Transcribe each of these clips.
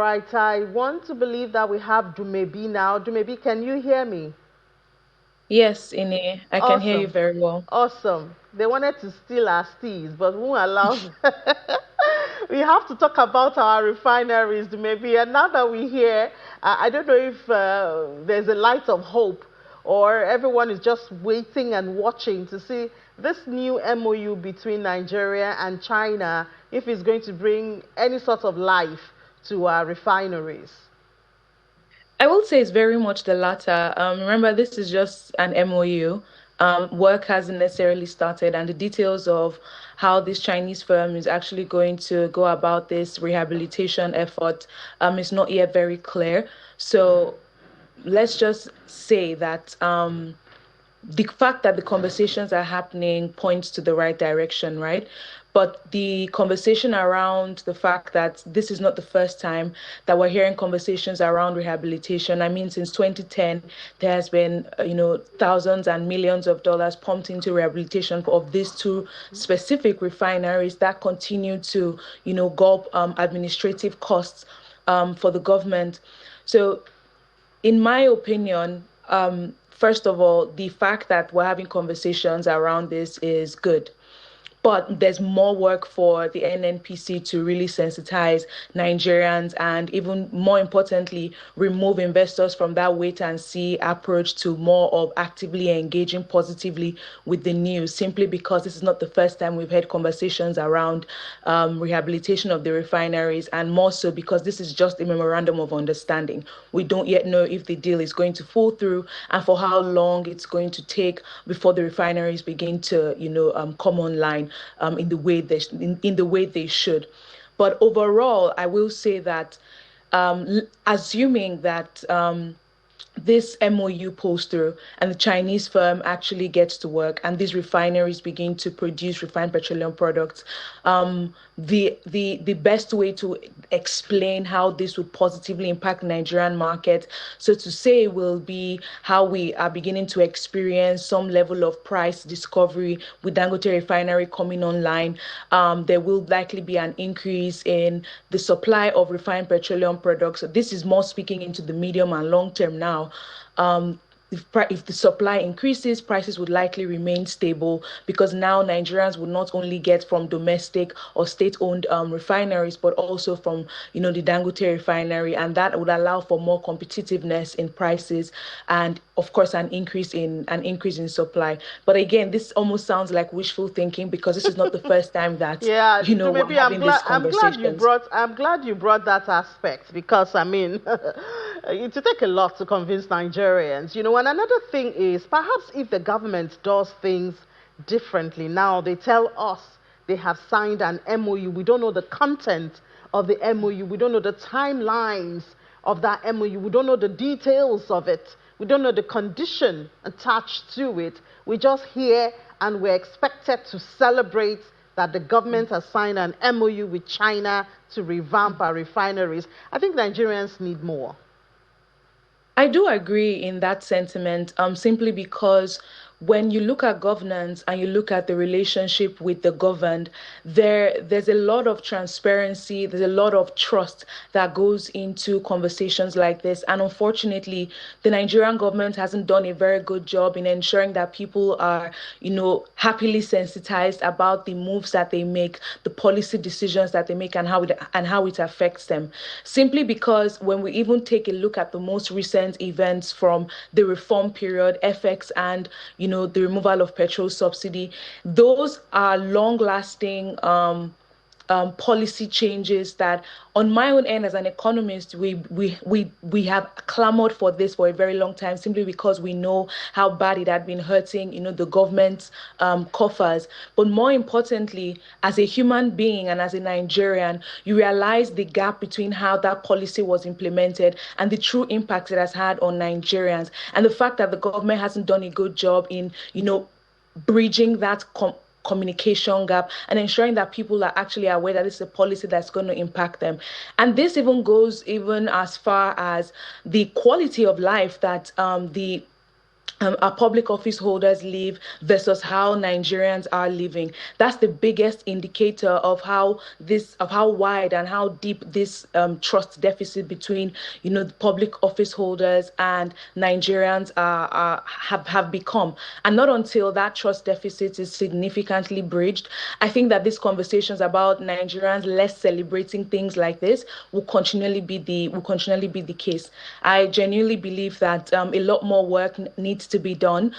right, I want to believe that we have Dumebi now. Dumebi, can you hear me? Yes, Ine, I can hear you Awesome. very well. Awesome. They wanted to steal our steeds, but who allows? We have to talk about our refineries, maybe. And now that we're here, I don't know if there's a light of hope or everyone is just waiting and watching to see this new MOU between Nigeria and China, if it's going to bring any sort of life to our refineries. I will say it's very much the latter. Remember, this is just an MOU. Work hasn't necessarily started, and the details of how this Chinese firm is actually going to go about this rehabilitation effort is not yet very clear. So let's just say that the fact that the conversations are happening points to the right direction, right? But the conversation around the fact that this is not the first time that we're hearing conversations around rehabilitation. I mean, since 2010, there has been, thousands and millions of dollars pumped into rehabilitation of these two specific refineries that continue to, gulp administrative costs for the government. So in my opinion, first of all, the fact that we're having conversations around this is good. But there's more work for the NNPC to really sensitize Nigerians and, even more importantly, remove investors from that wait and see approach to more of actively engaging positively with the news, simply because this is not the first time we've had conversations around rehabilitation of the refineries, and more so because this is just a memorandum of understanding. We don't yet know if the deal is going to fall through and for how long it's going to take before the refineries begin to, come online in the way they should. But overall, I will say that assuming that this MOU pulls through and the Chinese firm actually gets to work and these refineries begin to produce refined petroleum products, the best way to explain how this would positively impact the Nigerian market, so to say, will be how we are beginning to experience some level of price discovery with Dangote Refinery coming online. There will likely be an increase in the supply of refined petroleum products. So this is more speaking into the medium and long term now. Um, if the supply increases, prices would likely remain stable because now Nigerians would not only get from domestic or state-owned refineries, but also from the Dangote refinery, and that would allow for more competitiveness in prices and, of course, an increase in supply. But again, this almost sounds like wishful thinking because this is not the first time that Yeah, we're maybe having these conversations. I'm glad you brought that aspect because I mean it will take a lot to convince Nigerians. And another thing is perhaps if the government does things differently now, they tell us they have signed an MOU. We don't know the content of the MOU. We don't know the timelines of that MOU. We don't know the details of it. We don't know the condition attached to it. We just hear and we're expected to celebrate that the government has signed an MOU with China to revamp our refineries. I think Nigerians need more. I do agree in that sentiment, simply because when you look at governance and you look at the relationship with the governed, there's a lot of transparency, there's a lot of trust that goes into conversations like this. And unfortunately, the Nigerian government hasn't done a very good job in ensuring that people are, happily sensitized about the moves that they make, the policy decisions that they make, and how it affects them. Simply because when we even take a look at the most recent events from the reform period, FX, and the removal of petrol subsidy, those are long-lasting policy changes that, on my own end as an economist, we have clamored for this for a very long time, simply because we know how bad it had been hurting, the government's coffers. But more importantly, as a human being and as a Nigerian, you realize the gap between how that policy was implemented and the true impact it has had on Nigerians, and the fact that the government hasn't done a good job in, bridging that communication gap and ensuring that people are actually aware that this is a policy that's going to impact them. And this even goes even as far as the quality of life that the our public office holders live versus how Nigerians are living. That's the biggest indicator of how wide and how deep this trust deficit between the public office holders and Nigerians have become. And not until that trust deficit is significantly bridged, I think that these conversations about Nigerians less celebrating things like this will continually be the case. I genuinely believe that a lot more work needs to be done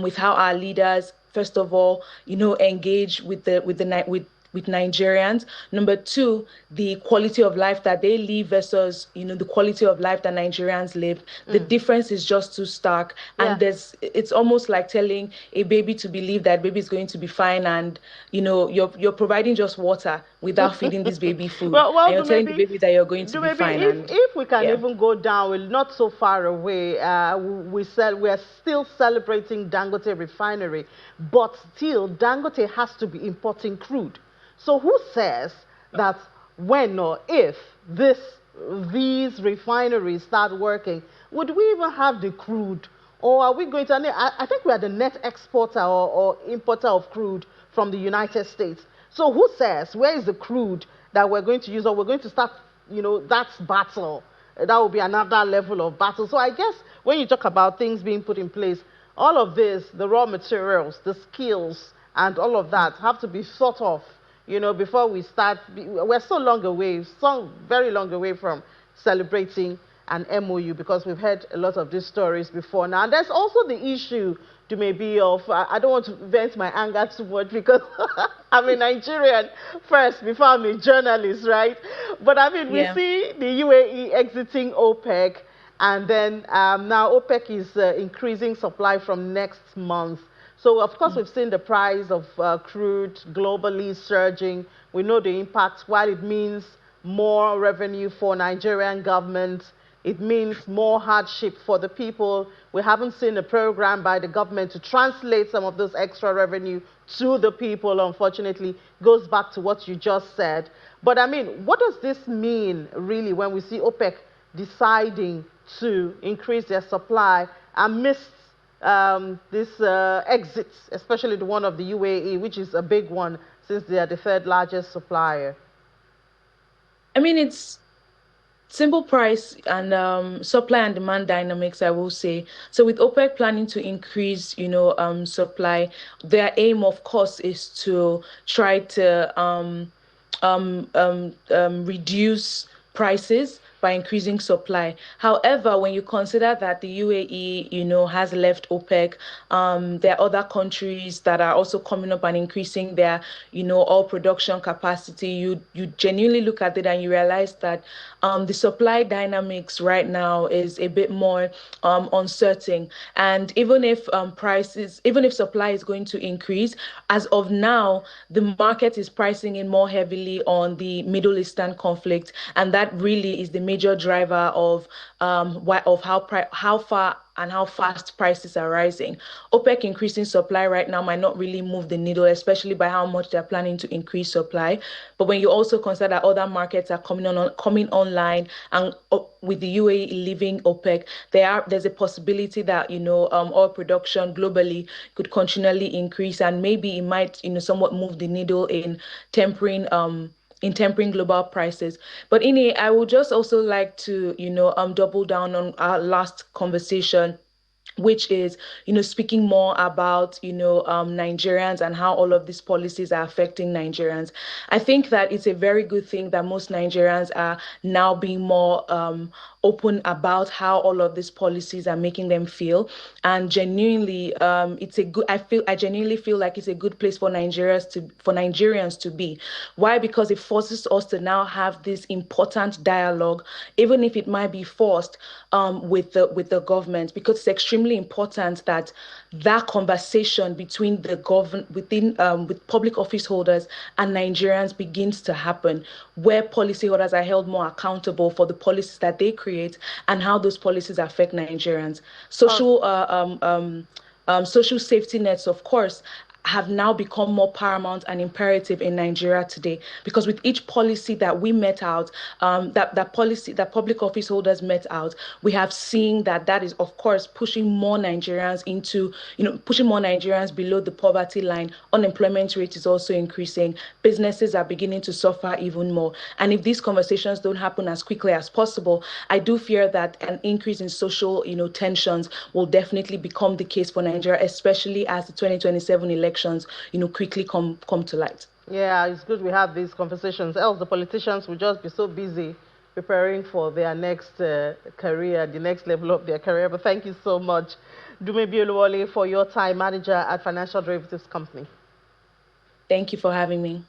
with how our leaders, first of all, engage with Nigerians. Number two, the quality of life that they live versus the quality of life that Nigerians live. The difference is just too stark, and Yeah. it's almost like telling a baby to believe that baby is going to be fine, and you're providing just water without feeding this baby food, Well, and you're telling the baby that you're going to do be maybe fine, if and if we can yeah. even go down, we're not so far away. We are still celebrating Dangote Refinery, but still Dangote has to be importing crude. So who says that when or if these refineries start working, would we even have the crude? Or are we going to, I think we are the net exporter or importer of crude from the United States. So who says, where is the crude that we're going to use, or we're going to start, that's battle. That will be another level of battle. So I guess when you talk about things being put in place, all of this, the raw materials, the skills, and all of that have to be thought of, before we start. We're so long away, so very long away from celebrating an MOU, because we've heard a lot of these stories before now. And there's also the issue to maybe of, I don't want to vent my anger too much, because I'm a Nigerian first before I'm a journalist, right? But I mean, we Yeah. see the UAE exiting OPEC, and then now OPEC is increasing supply from next month. So, of course, we've seen the price of crude globally surging. We know the impact. While it means more revenue for Nigerian government, it means more hardship for the people. We haven't seen a program by the government to translate some of those extra revenue to the people, unfortunately. Goes back to what you just said. But I mean, what does this mean really when we see OPEC deciding to increase their supply amidst this exits, especially the one of the UAE, which is a big one since they are the third largest supplier? I mean, it's simple price and supply and demand dynamics, I will say. So with OPEC planning to increase, supply, their aim, of course, is to try to reduce prices by increasing supply. However, when you consider that the UAE, has left OPEC, there are other countries that are also coming up and increasing their, oil production capacity. You genuinely look at it and you realize that the supply dynamics right now is a bit more uncertain. And even if supply is going to increase, as of now, the market is pricing in more heavily on the Middle Eastern conflict, and that really is the major driver of how far and how fast prices are rising. OPEC increasing supply right now might not really move the needle, especially by how much they're planning to increase supply. But when you also consider that other markets are coming online, and with the UAE leaving OPEC, there's a possibility that oil production globally could continually increase, and maybe it might somewhat move the needle tempering in tempering global prices. But Ine, I would just also like to, double down on our last conversation, which is, speaking more about, Nigerians and how all of these policies are affecting Nigerians. I think that it's a very good thing that most Nigerians are now being more open about how all of these policies are making them feel. And genuinely, I genuinely feel like it's a good place for Nigerians to be. Why? Because it forces us to now have this important dialogue, even if it might be forced, with the government, because it's extremely important that that conversation between the government with public office holders and Nigerians begins to happen, where policyholders are held more accountable for the policies that they create and how those policies affect Nigerians. Oh, Social safety nets, of course. have now become more paramount and imperative in Nigeria today. Because with each policy that we met out, that public office holders met out, we have seen that is, of course, pushing more Nigerians into, pushing more Nigerians below the poverty line. Unemployment rate is also increasing. Businesses are beginning to suffer even more. And if these conversations don't happen as quickly as possible, I do fear that an increase in social, tensions will definitely become the case for Nigeria, especially as the 2027 elections, quickly come to light. Yeah, it's good we have these conversations. Else, the politicians will just be so busy preparing for their next career, the next level of their career. But thank you so much, Dume Bioluwole, for your time, manager at Financial Derivatives Company. Thank you for having me.